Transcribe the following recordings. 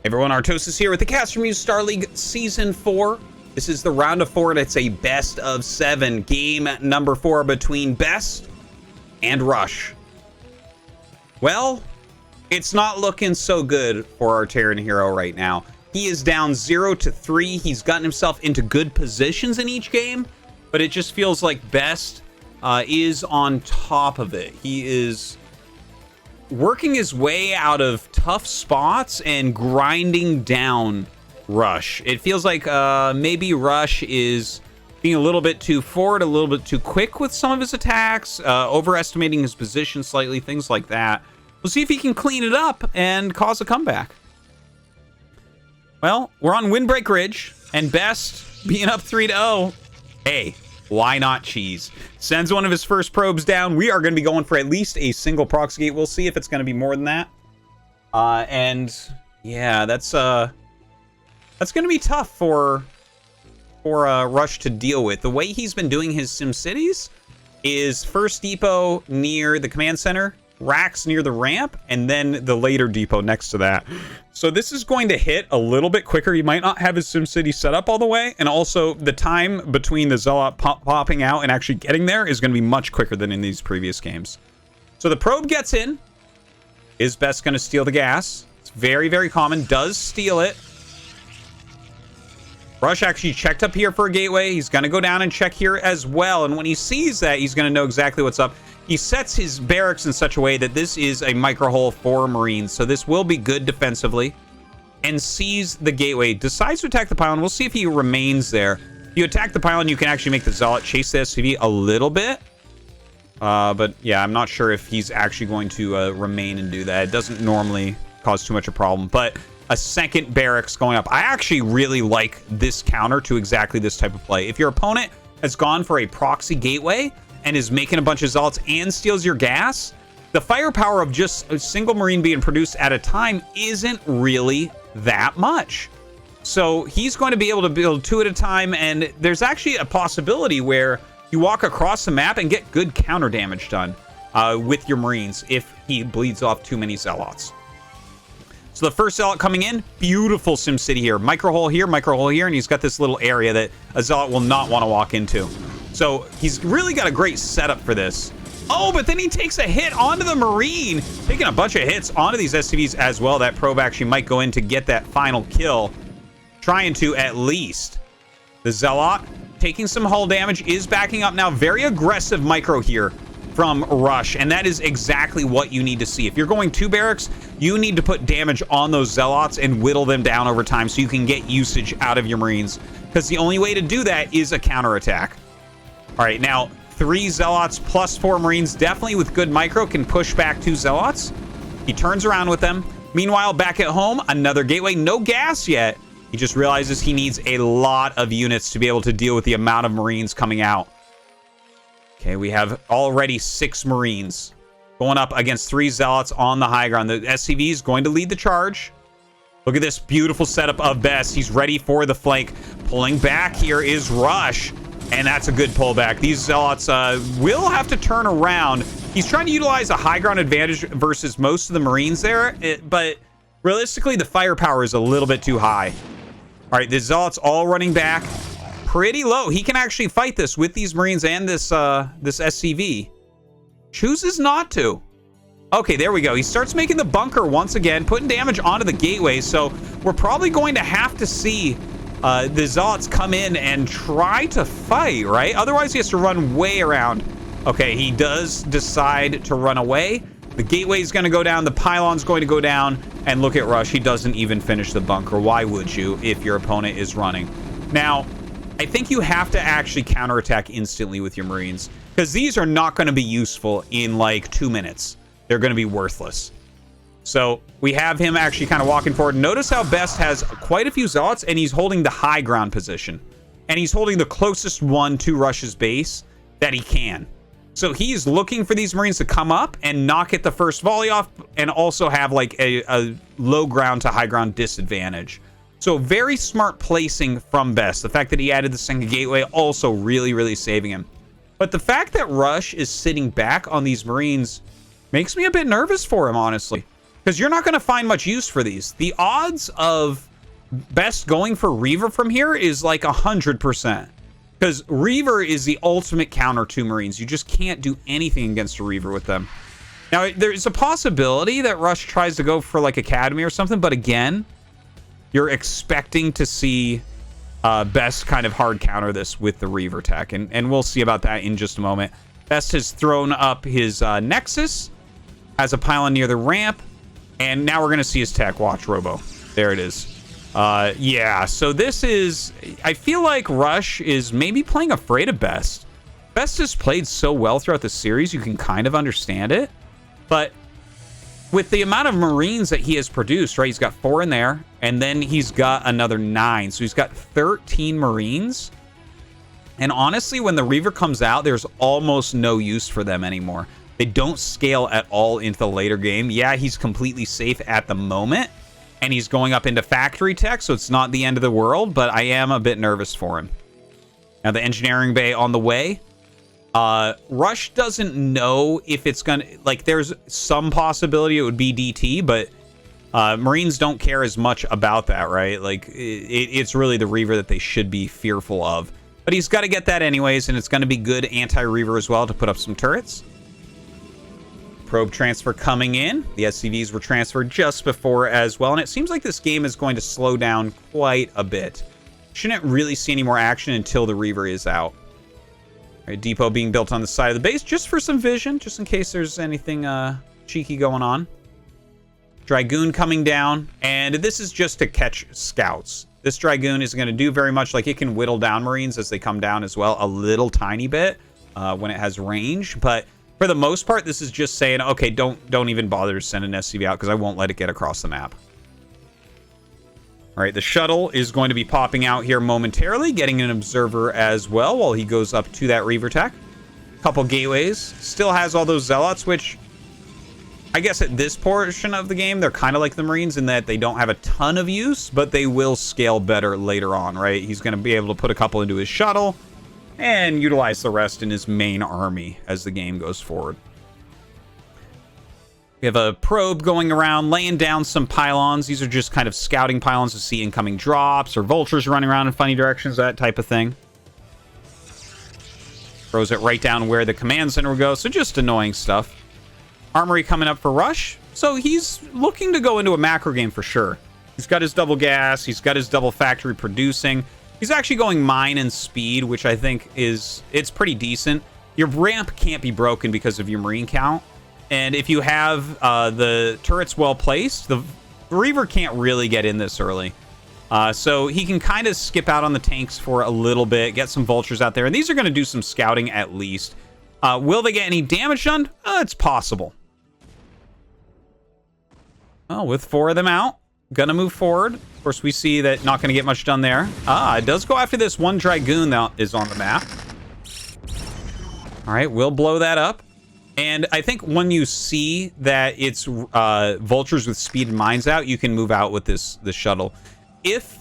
Everyone, Artosis here with the CasterMuse Star League Season 4. This is the round of 4, and it's a best of 7. Game number 4 between Best and Rush. Well, it's not looking so good for our Terran hero right now. He is down 0-3. He's gotten himself into good positions in each game, but it just feels like Best is on top of it. He is working his way out of tough spots and grinding down Rush. It feels like maybe Rush is being a little bit too forward, a little bit too quick with some of his attacks, overestimating his position slightly, things like that. We'll see if he can clean it up and cause a comeback. Well, we're on Windbreak Ridge, and Best being up 3-0. Hey, why not cheese? Sends one of his first probes down. We are going to be going for at least a single proxy gate. We'll see if it's going to be more than that. And yeah, that's going to be tough for Rush to deal with. The way he's been doing his SimCities is first depot near the command center, racks near the ramp, and then the later depot next to that. So this is going to hit a little bit quicker. He might not have his SimCity set up all the way, and also the time between the Zealot popping out and actually getting there is going to be much quicker than in these previous games. So the probe gets in. Is Best going to steal the gas? It's very, very common. Does steal it. Rush actually checked up here for a gateway. He's going to go down and check here as well, and when he sees that, he's going to know exactly what's up. He sets his barracks in such a way that this is a micro hull for Marines, so this will be good defensively. And sees the gateway, decides to attack the pylon. We'll see if he remains there. If you attack the pylon, you can actually make the Zealot chase the SCV a little bit. But yeah, I'm not sure if he's actually going to remain and do that. It doesn't normally cause too much of a problem, but a second barracks going up. I actually really like this counter to exactly this type of play. If your opponent has gone for a proxy gateway and is making a bunch of Zealots and steals your gas, the firepower of just a single Marine being produced at a time isn't really that much. So he's going to be able to build 2 at a time, and there's actually a possibility where you walk across the map and get good counter damage done with your Marines if he bleeds off too many Zealots. So the first Zealot coming in, beautiful SimCity here. Micro hole here, and he's got this little area that a Zealot will not want to walk into. So he's really got a great setup for this. Oh, but then he takes a hit onto the Marine, taking a bunch of hits onto these SCVs as well. That probe actually might go in to get that final kill. Trying to at least. The Zealot taking some hull damage, is backing up now. Very aggressive micro here from Rush, and that is exactly what you need to see. If you're going 2 barracks, you need to put damage on those Zealots and whittle them down over time so you can get usage out of your Marines, because the only way to do that is a counterattack. All right, now 3 Zealots plus 4 Marines, definitely with good micro, can push back 2 Zealots. He turns around with them. Meanwhile, back at home, another gateway. No gas yet. He just realizes he needs a lot of units to be able to deal with the amount of Marines coming out. Okay, we have already 6 Marines going up against 3 Zealots on the high ground. The SCV is going to lead the charge. Look at this beautiful setup of Best. He's ready for the flank. Pulling back here is Rush. And that's a good pullback. These Zealots will have to turn around. He's trying to utilize a high ground advantage versus most of the Marines there, but realistically, the firepower is a little bit too high. All right, the Zealots all running back pretty low. He can actually fight this with these Marines and this SCV. Chooses not to. Okay, there we go. He starts making the bunker once again, putting damage onto the gateway. So we're probably going to have to see the Zealots come in and try to fight, right? Otherwise, he has to run way around. Okay, he does decide to run away. The gateway's going to go down. The pylon's going to go down. And look at Rush. He doesn't even finish the bunker. Why would you if your opponent is running? Now, I think you have to actually counterattack instantly with your Marines, because these are not going to be useful in like 2 minutes. They're going to be worthless. So we have him actually kind of walking forward. Notice how Best has quite a few Zealots, and he's holding the high ground position. And he's holding the closest one to Rush's base that he can. So he's looking for these Marines to come up and not get the first volley off, and also have like a low ground to high ground disadvantage. So very smart placing from Best. The fact that he added the second gateway also really, really saving him. But the fact that Rush is sitting back on these Marines makes me a bit nervous for him, honestly. because you're not going to find much use for these. The odds of Best going for Reaver from here is like 100%. Because Reaver is the ultimate counter to Marines. You just can't do anything against a Reaver with them. Now, there's a possibility that Rush tries to go for like Academy or something, but again, you're expecting to see Best kind of hard counter this with the Reaver tech, and we'll see about that in just a moment. Best has thrown up his Nexus, has a pylon near the ramp, and now we're going to see his tech. Watch, Robo. There it is. Yeah, so this is... I feel like Rush is maybe playing afraid of Best. Best has played so well throughout the series, you can kind of understand it. But with the amount of Marines that he has produced, right, he's got 4 in there, and then he's got another 9. So he's got 13 Marines. And honestly, when the Reaver comes out, there's almost no use for them anymore. They don't scale at all into the later game. Yeah, he's completely safe at the moment, and he's going up into factory tech, so it's not the end of the world, but I am a bit nervous for him. Now, the engineering bay on the way. Rush doesn't know if it's gonna... Like, there's some possibility it would be DT, but Marines don't care as much about that, right? Like, it's really the Reaver that they should be fearful of. But he's got to get that anyways, and it's going to be good anti-Reaver as well to put up some turrets. Probe transfer coming in. The SCVs were transferred just before as well, and it seems like this game is going to slow down quite a bit. Shouldn't really see any more action until the Reaver is out. All right, depot being built on the side of the base just for some vision, just in case there's anything cheeky going on. Dragoon coming down, and this is just to catch scouts. This Dragoon isn't going to do very much. Like, it can whittle down Marines as they come down as well, a little tiny bit when it has range, but for the most part, this is just saying, okay, don't even bother to send an SCV out because I won't let it get across the map. All right, the shuttle is going to be popping out here momentarily, getting an observer as well while he goes up to that Reaver tech. Couple gateways. Still has all those Zealots, which I guess at this portion of the game, they're kind of like the Marines in that they don't have a ton of use, but they will scale better later on, right? He's going to be able to put a couple into his shuttle and utilize the rest in his main army as the game goes forward. We have a probe going around, laying down some pylons. These are just kind of scouting pylons to see incoming drops or vultures running around in funny directions, that type of thing. Throws it right down where the command center will go, so just annoying stuff. Armory coming up for Rush, so he's looking to go into a macro game for sure. He's got his double gas, he's got his double factory producing. He's actually going mine and speed, which I think it's pretty decent. Your ramp can't be broken because of your Marine count. And if you have the turrets well placed, the Reaver can't really get in this early. So he can kind of skip out on the tanks for a little bit, get some vultures out there. And these are going to do some scouting at least. Will they get any damage done? It's possible. Well, with 4 of them out, gonna move forward. Of course, we see that not gonna get much done there. It does go after this one Dragoon that is on the map. All right, we'll blow that up. And I think when you see that it's vultures with speed and mines out, you can move out with this shuttle. If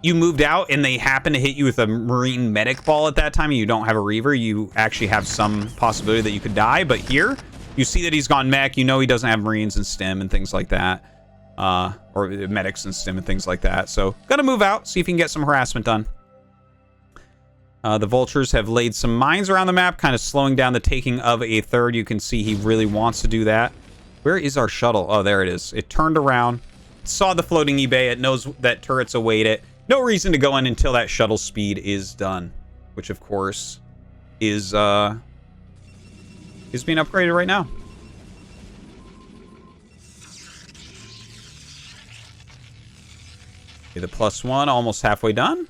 you moved out and they happen to hit you with a Marine medic ball at that time and you don't have a Reaver, you actually have some possibility that you could die. But here, you see that he's gone mech. You know he doesn't have Marines and stim and things like that. Or medics and stim and things like that. So, gotta move out, see if you can get some harassment done. The vultures have laid some mines around the map, kind of slowing down the taking of a third. You can see he really wants to do that. Where is our shuttle? Oh, there it is. It turned around, saw the floating eBay. It knows that turrets await it. No reason to go in until that shuttle speed is done, which of course is being upgraded right now. Okay, the +1 almost halfway done.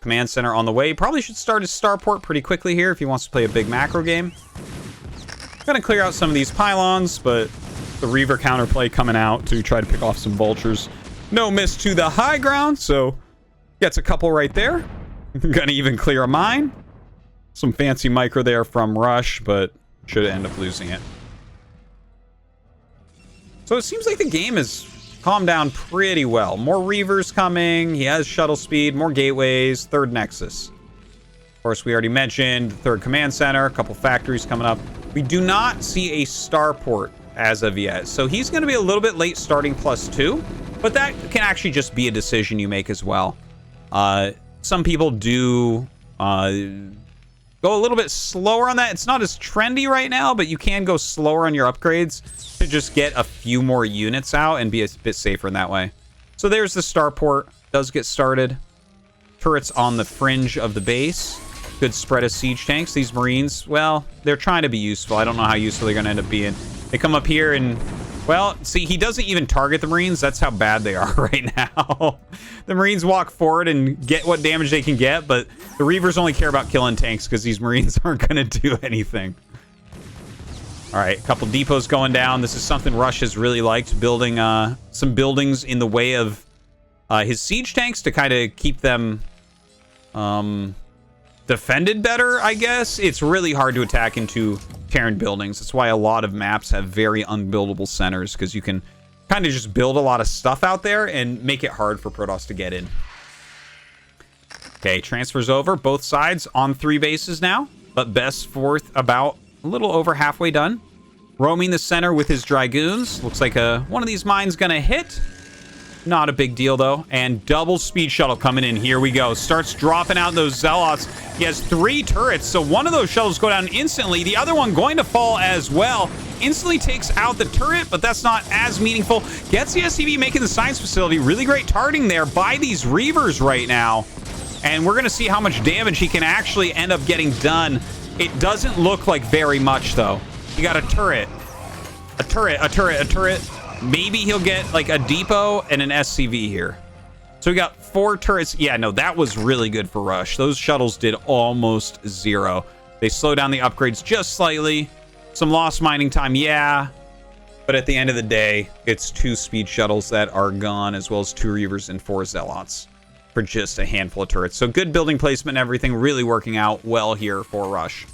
Command center on the way. Probably should start his starport pretty quickly here if he wants to play a big macro game. Gonna clear out some of these pylons, but the Reaver counterplay coming out to try to pick off some vultures. No miss to the high ground, so gets a couple right there. Gonna even clear a mine. Some fancy micro there from Rush, but should end up losing it. So it seems like the game has calmed down pretty well. More Reavers coming. He has shuttle speed, more gateways, third Nexus. Of course, we already mentioned third command center, a couple factories coming up. We do not see a starport as of yet. So he's going to be a little bit late starting +2, but that can actually just be a decision you make as well. Some people do go a little bit slower on that. It's not as trendy right now, but you can go slower on your upgrades to just get a few more units out and be a bit safer in that way. So there's the starport. Does get started. Turrets on the fringe of the base. Good spread of siege tanks. These Marines, well, they're trying to be useful. I don't know how useful they're going to end up being. They come up here and, well, see, he doesn't even target the Marines. That's how bad they are right now. The Marines walk forward and get what damage they can get, but the Reavers only care about killing tanks because these Marines aren't going to do anything. All right, a couple depots going down. This is something Rush has really liked, building some buildings in the way of his siege tanks to kind of keep them defended better, I guess. It's really hard to attack into Terran buildings. That's why a lot of maps have very unbuildable centers, because you can kind of just build a lot of stuff out there and make it hard for Protoss to get in. Okay, transfers over. Both sides on 3 bases now, but Best fourth about a little over halfway done. Roaming the center with his Dragoons. Looks like one of these mines gonna hit. Not a big deal, though. And double speed shuttle coming in. Here we go. Starts dropping out those Zealots. He has 3 turrets, so one of those shuttles go down instantly. The other one going to fall as well. Instantly takes out the turret, but that's not as meaningful. Gets the SCV making the science facility. Really great targeting there by these Reavers right now. And we're going to see how much damage he can actually end up getting done. It doesn't look like very much, though. You got a turret. A turret, a turret, a turret. Maybe he'll get like a depot and an SCV here. So we got 4 turrets. Yeah, no, that was really good for Rush. Those shuttles did almost 0. They slow down the upgrades just slightly. Some lost mining time, yeah. But at the end of the day, it's 2 speed shuttles that are gone, as well as 2 Reavers and 4 Zealots for just a handful of turrets. So good building placement and everything, really working out well here for Rush.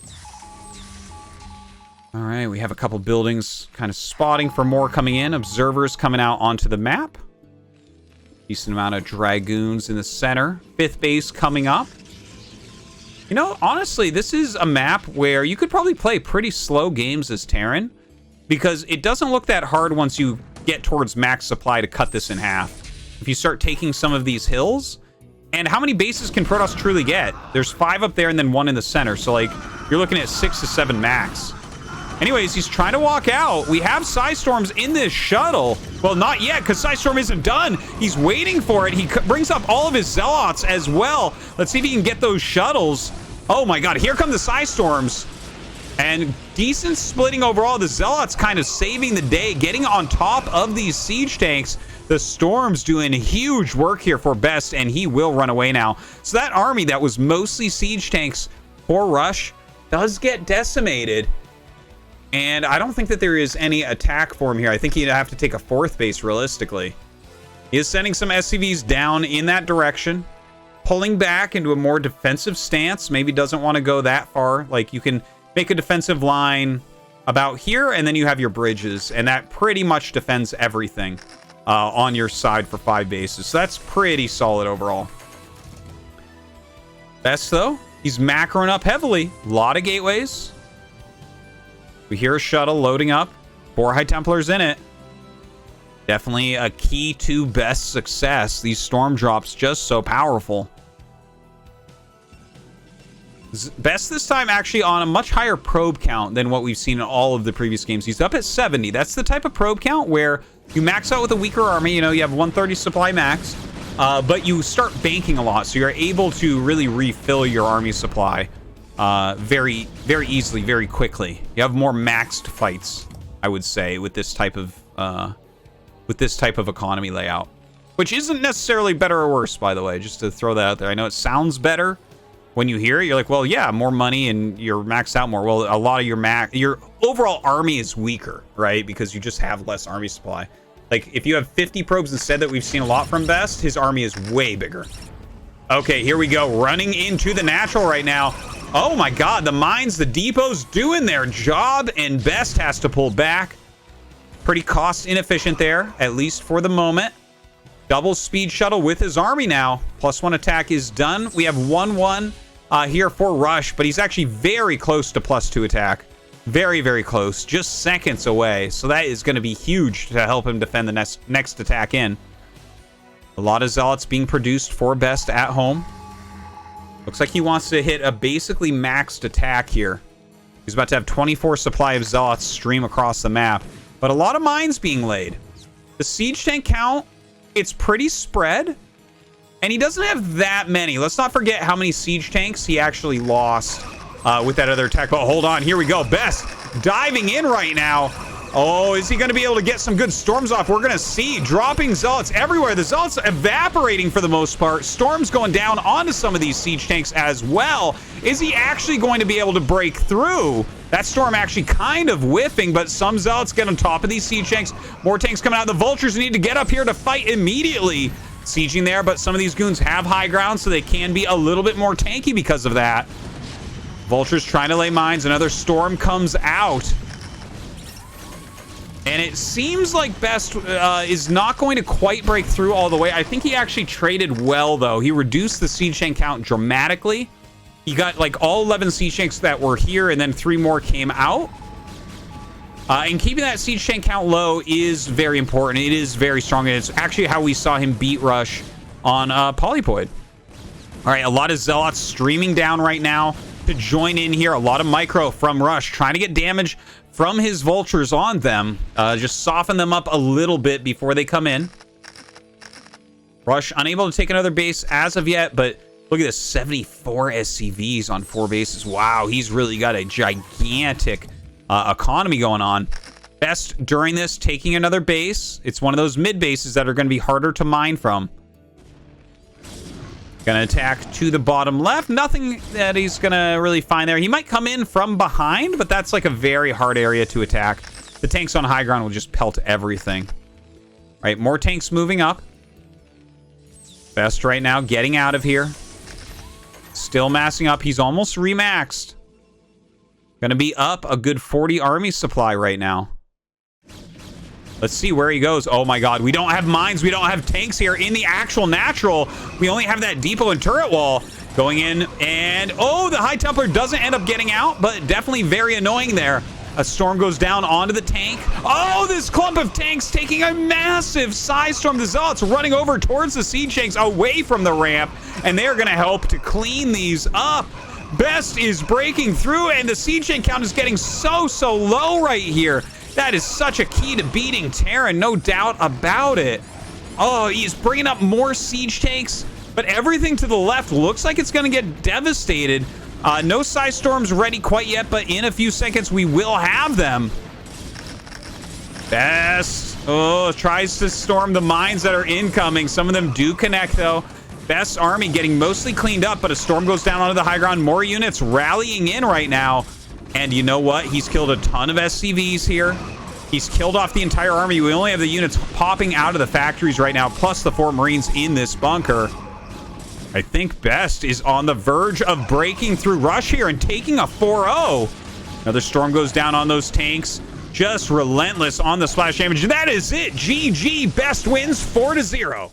All right, we have a couple buildings kind of spotting for more coming in. Observers coming out onto the map. Decent amount of Dragoons in the center. 5th base coming up. You know, honestly, this is a map where you could probably play pretty slow games as Terran, because it doesn't look that hard once you get towards max supply to cut this in half. If you start taking some of these hills, and how many bases can Protoss truly get? There's 5 up there and then 1 in the center. So, like, you're looking at 6 to 7 max. Anyways, he's trying to walk out. We have Psystorms in this shuttle. Well, not yet, because Psystorm isn't done. He's waiting for it. He brings up all of his Zealots as well. Let's see if he can get those shuttles. Oh my god, here come the Psystorms. And decent splitting overall. The Zealots kind of saving the day, getting on top of these siege tanks. The Storm's doing huge work here for Best, and he will run away now. So that army that was mostly siege tanks for Rush does get decimated. And I don't think that there is any attack for him here. I think he'd have to take a 4th base realistically. He is sending some SCVs down in that direction. Pulling back into a more defensive stance. Maybe doesn't want to go that far. Like, you can make a defensive line about here, and then you have your bridges. And that pretty much defends everything on your side for 5 bases. So that's pretty solid overall. Best, though, he's macroing up heavily. A lot of gateways. We hear a shuttle loading up. 4 High Templars in it. Definitely a key to Best success. These storm drops just so powerful. Best this time actually on a much higher probe count than what we've seen in all of the previous games. He's up at 70. That's the type of probe count where you max out with a weaker army. You know, you have 130 supply max, but you start banking a lot. So you're able to really refill your army supply very, very easily, very quickly. You have more maxed fights, I would say, with this type of economy layout, which isn't necessarily better or worse, by the way, just to throw that out there. I know it sounds better when you hear it. You're like, well, yeah, more money and you're maxed out more. Well, a lot of your overall army is weaker, right? Because you just have less army supply. Like, if you have 50 probes instead that we've seen a lot from Best, his army is way bigger. Okay, here we go. Running into the natural right now. Oh my god, the mines, the depots doing their job, and Best has to pull back. Pretty cost inefficient there, at least for the moment. Double speed shuttle with his army now. +1 attack is done. We have 1-1 here for Rush, but he's actually very close to +2 attack. Very, very close. Just seconds away. So that is going to be huge to help him defend the next attack in. A lot of Zealots being produced for Best at home. Looks like he wants to hit a basically maxed attack here. He's about to have 24 supply of Zealots stream across the map. But a lot of mines being laid. The siege tank count, it's pretty spread. And he doesn't have that many. Let's not forget how many siege tanks he actually lost with that other attack. But hold on, here we go. Best diving in right now. Oh, is he going to be able to get some good storms off? We're going to see dropping Zealots everywhere. The Zealots evaporating for the most part. Storms going down onto some of these siege tanks as well. Is he actually going to be able to break through? That storm actually kind of whiffing, but some Zealots get on top of these siege tanks. More tanks coming out. The Vultures need to get up here to fight immediately. Sieging there, but some of these goons have high ground, so they can be a little bit more tanky because of that. Vultures trying to lay mines. Another storm comes out. And it seems like Best is not going to quite break through all the way. I think he actually traded well, though. He reduced the siege tank count dramatically. He got like all 11 siege tanks that were here, and then 3 more came out. And keeping that siege tank count low is very important. It is very strong, and it's actually how we saw him beat Rush on Polypoid. All right, a lot of Zealots streaming down right now to join in here. A lot of micro from Rush trying to get damage from his Vultures on them. Just soften them up a little bit before they come in. Rush unable to take another base as of yet, but look at this, 74 SCVs on 4 bases. Wow, he's really got a gigantic economy going on. Best during this taking another base. It's one of those mid bases that are going to be harder to mine from. Gonna attack to the bottom left. Nothing that he's gonna really find there. He might come in from behind, but that's like a very hard area to attack. The tanks on high ground will just pelt everything. All right, more tanks moving up. Best right now getting out of here. Still massing up. He's almost remaxed. Gonna be up a good 40 army supply right now. Let's see where he goes. Oh my god, we don't have mines, we don't have tanks here in the actual natural. We only have that depot and turret wall going in, and oh, the High Templar doesn't end up getting out, but definitely very annoying there. A storm goes down onto the tank. Oh, this clump of tanks taking a massive side storm. The Zealots running over towards the siege tanks away from the ramp, and they're gonna help to clean these up. Best is breaking through, and the siege tank count is getting so low right here. That is such a key to beating Terran, no doubt about it. Oh, he's bringing up more siege tanks, but everything to the left looks like it's going to get devastated. No size storms ready quite yet, but in a few seconds we will have them. Best, tries to storm the mines that are incoming. Some of them do connect, though. Best's army getting mostly cleaned up, but a storm goes down onto the high ground. More units rallying in right now. And you know what? He's killed a ton of SCVs here. He's killed off the entire army. We only have the units popping out of the factories right now, plus the 4 Marines in this bunker. I think Best is on the verge of breaking through Rush here and taking a 4-0. Another storm goes down on those tanks. Just relentless on the splash damage. That is it. GG. Best wins 4-0.